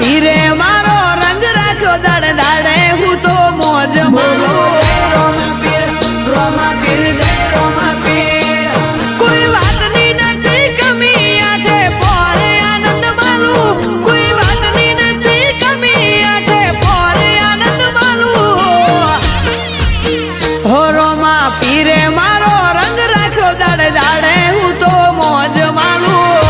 પીરે મારો રંગ રાખ્યો દાડે દાડે હું તો મોજ મારું રોમા પીર જય રોમા પીર કોઈ વાતની નથી કમી આઠે પોરે આનંદ માલું કોઈ વાતની નથી કમી આઠે પોરે આનંદ માલું હો રોમા પીરે મારો રંગ રાખ્યો દાડે દાડે હું તો મોજ માલું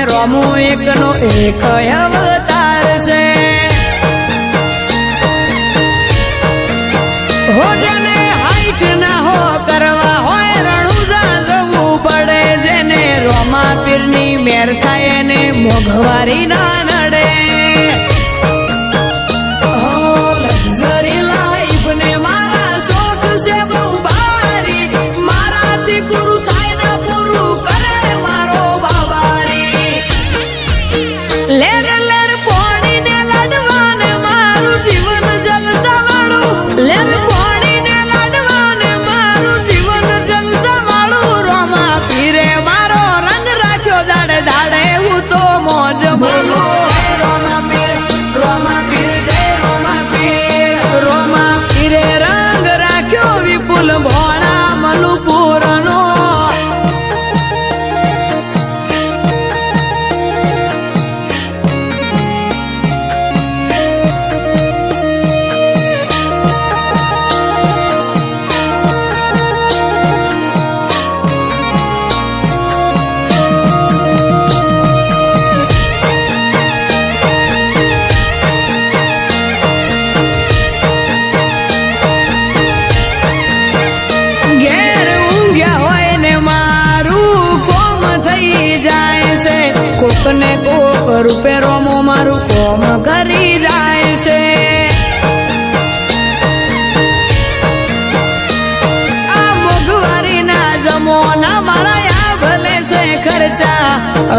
રોમો એકનો એક અવતાર છે હો જેને હાઈટ ના હો કરવા હોય રણુજા જવું પડે જેને રોમા પીરની મેર થાય એને મોઘવારી ના નડે હો લક્ઝરી લાઈફ ને મારા શોખ છે બહુ ભારી મારાથી પૂરું થાય ને પૂરું કરે મારો બાબારી લેર લેર પોણીને લાડવાને મારું જીવન જલસાવાળું લેર પોણીને લાડવાને મારું જીવન જલસાવાળું રોમા પીરે મારો રંગ રાખ્યો દાડે દાડે હું તો મોજ માલું રોમા પીર જય રોમા પીરે રંગ રાખ્યો વિપુલ ભોણા મલુપુરનો કોકને કોક રૂપે રોમો મારું કોમ કરી જાય છે આ મોઘવારી ના જમોના મારા આ ભલે છે ખર્ચા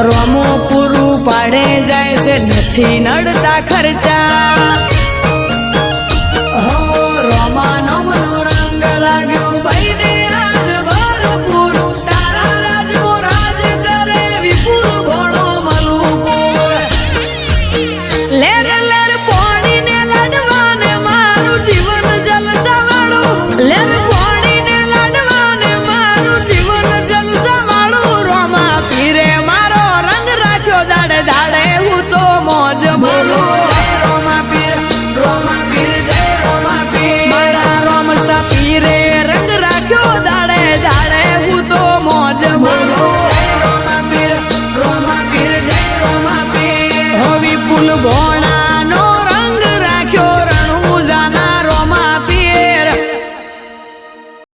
રોમો પૂરું પાડે જાય છે નથી નડતા ખર્ચા હો રોમા નોમનો રંગ લાગ્યો ભાઈને આજ ભરપૂર તારા રાજનો રાજ કરે વિપુલ ભણો લેર લેર પોણીને લાડવાને મારું જીવન જલસાવાળું લેર પોણીને લાડવાને મારું જીવન જલસાવાળું રોમા પીરે મારો રંગ રાખ્યો દાડે દાડે હું તો મોજ માલું રોમા પીર ફૂલ ભોણા